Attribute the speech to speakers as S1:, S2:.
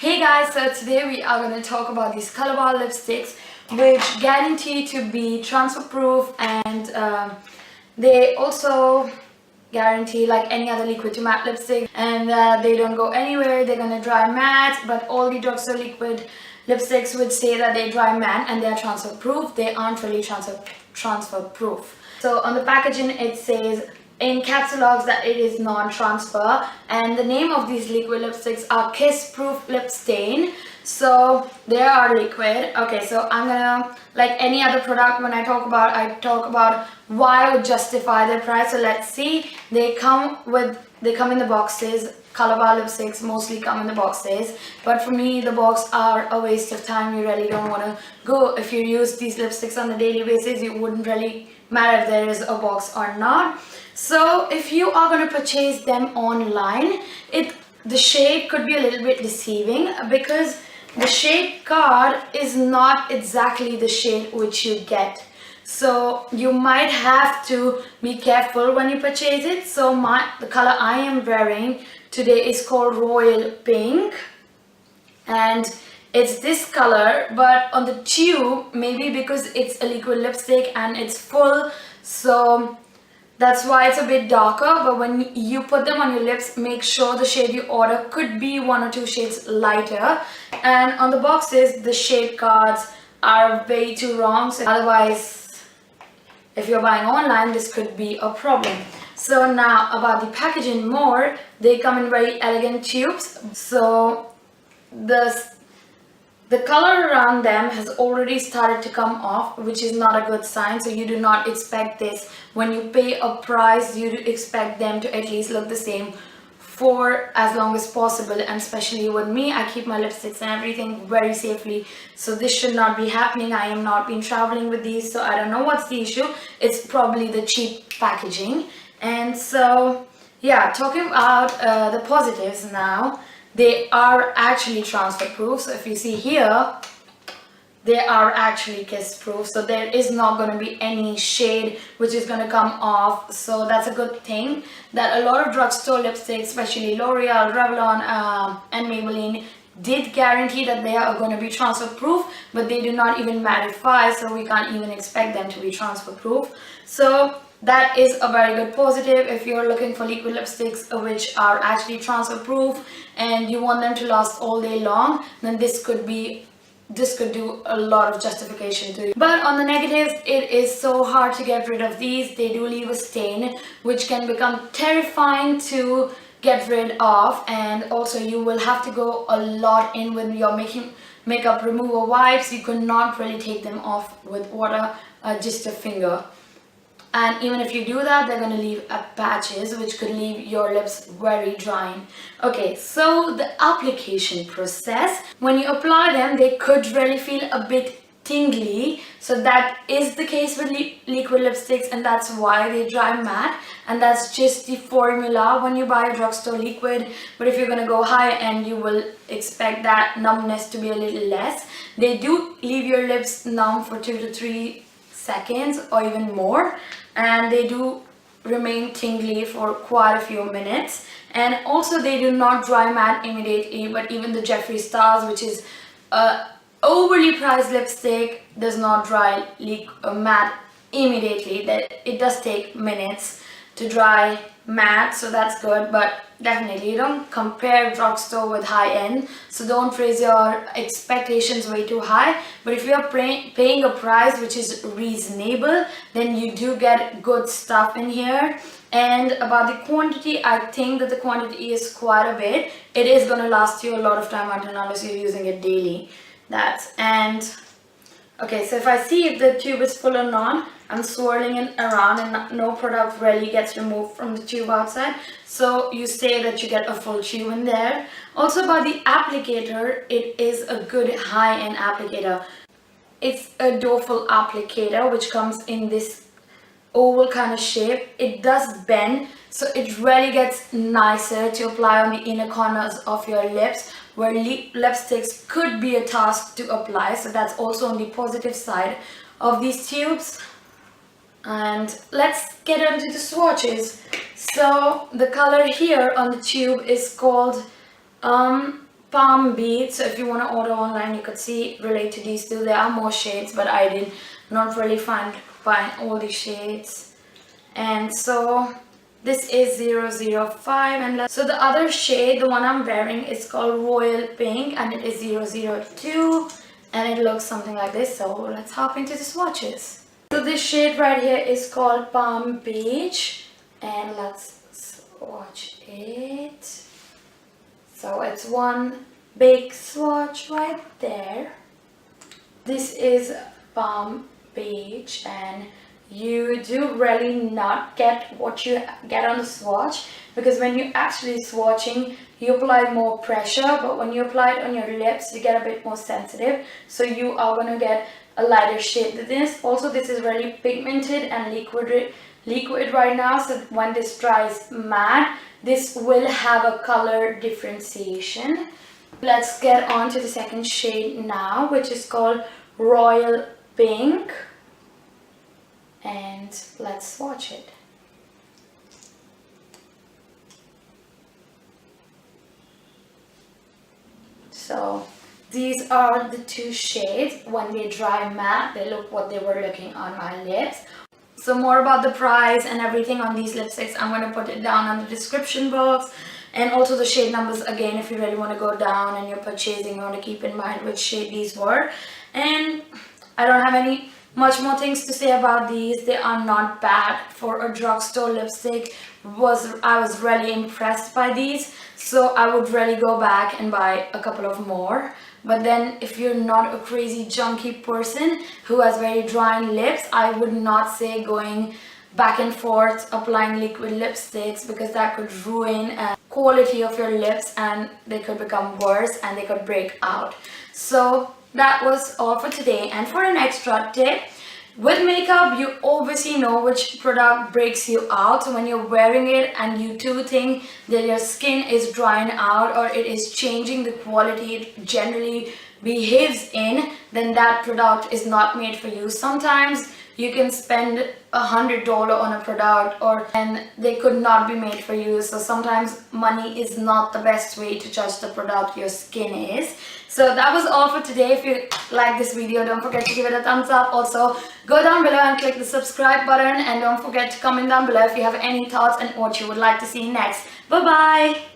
S1: Hey guys, so today we are going to talk about these Colorbar lipsticks which guarantee to be transfer proof, and they also guarantee, like any other liquid to matte lipstick, and they don't go anywhere. They're going to dry matte, but all the drugstore liquid lipsticks would say that they dry matte and they're transfer proof. They aren't really transfer proof. So on the packaging it says in caps locks that it is non-transfer, and the name of these liquid lipsticks are Kiss Proof Lip Stain. So they are liquid. Okay, so I'm gonna, like any other product, when I talk about why I would justify their price. So let's see. They come in the boxes. Colorbar lipsticks mostly come in the boxes, but for me the box are a waste of time. You really don't want to go. If you use these lipsticks on a daily basis, it wouldn't really matter if there is a box or not. So if you are going to purchase them online, the shade could be a little bit deceiving, because the shade card is not exactly the shade which you get. So you might have to be careful when you purchase it. So the color I am wearing today is called Royal Pink, and it's this color, but on the tube, maybe because it's a liquid lipstick and it's full, so that's why it's a bit darker. But when you put them on your lips, make sure the shade you order could be 1 or 2 shades lighter. And on the boxes, the shade cards are way too wrong, so otherwise if you're buying online, this could be a problem. So now about the packaging more, they come in very elegant tubes. So the color around them has already started to come off, which is not a good sign. So you do not expect this. When you pay a price, you do expect them to at least look the same for as long as possible. And especially with me, I keep my lipsticks and everything very safely, so this should not be happening. I am not been traveling with these, so I don't know what's the issue. It's probably the cheap packaging. And so yeah, talking about the positives now, they are actually transfer proof. So if you see here, they are actually kiss proof, so there is not going to be any shade which is going to come off. So that's a good thing, that a lot of drugstore lipsticks, especially L'Oreal, Revlon and Maybelline, did guarantee that they are going to be transfer proof, but they do not even mattify, so we can't even expect them to be transfer proof. So that is a very good positive. If you're looking for liquid lipsticks which are actually transfer proof and you want them to last all day long, then this could do a lot of justification to you. But on the negatives, it is so hard to get rid of these. They do leave a stain which can become terrifying to get rid of, and also you will have to go a lot in when you're making makeup remover wipes. You could not really take them off with water, just a finger. And even if you do that, they're going to leave patches which could leave your lips very dry. Okay, so the application process, when you apply them, they could really feel a bit tingly. So that is the case with liquid lipsticks, and that's why they dry matte, and that's just the formula when you buy a drugstore liquid. But if you're going to go high end, you will expect that numbness to be a little less. They do leave your lips numb for 2 to 3 seconds or even more, and they do remain tingly for quite a few minutes. And also they do not dry matte immediately, but even the Jeffree Stars, which is a overly priced lipstick, does not dry matte immediately. That it does take minutes to dry matte, so that's good. But definitely you don't compare drugstore with high end, so don't raise your expectations way too high. But if you're paying a price which is reasonable, then you do get good stuff in here. And about the quantity, I think that the quantity is quite a bit. It is going to last you a lot of time unless you're using it daily. Okay, so if I see if the tube is full or not, I'm swirling it around and no product really gets removed from the tube outside. So you say that you get a full tube in there. Also about the applicator, it is a good high-end applicator. It's a doe-foot applicator which comes in this oval kind of shape. It does bend, so it really gets nicer to apply on the inner corners of your lips, where lipsticks could be a task to apply. So that's also on the positive side of these tubes. And let's get into the swatches. So the color here on the tube is called Palm Beach. So if you want to order online, you could see relate to these two. There are more shades, but I did not really find all these shades. And so this is 005, and so the other shade, the one I'm wearing, is called Royal Pink, and it is 002, and it looks something like this. So let's hop into the swatches. So this shade right here is called Palm Beach, and let's swatch it. So it's one big swatch right there. This is Palm Beach, and you do really not get what you get on the swatch, because when you're actually swatching, you apply more pressure, but when you apply it on your lips, you get a bit more sensitive, so you are going to get a lighter shade than this. Also, this is really pigmented and liquid right now, so when this dries matte, this will have a color differentiation. Let's get on to the second shade now, which is called Royal Pink, and let's swatch it. So these are the two shades. When they dry matte, they look what they were looking on my lips. So more about the price and everything on these lipsticks, I'm going to put it down in the description box, and also the shade numbers again if you really want to go down and you're purchasing. You want to keep in mind which shade these were. And I don't have much more things to say about these. They are not bad for a drugstore lipstick. I was really impressed by these, so I would really go back and buy a couple of more. But then if you're not a crazy junky person who has very drying lips, I would not say going back and forth applying liquid lipsticks, because that could ruin the quality of your lips and they could become worse and they could break out. So that was all for today. And for an extra tip, with makeup, you obviously know which product breaks you out. So when you're wearing it and you do think that your skin is drying out or it is changing the quality it generally behaves in, then that product is not made for you. Sometimes you can spend $100 on a product and they could not be made for you. So sometimes money is not the best way to judge the product your skin is. So that was all for today. If you like this video, don't forget to give it a thumbs up. Also, go down below and click the subscribe button, and don't forget to comment down below if you have any thoughts and what you would like to see next. Bye bye.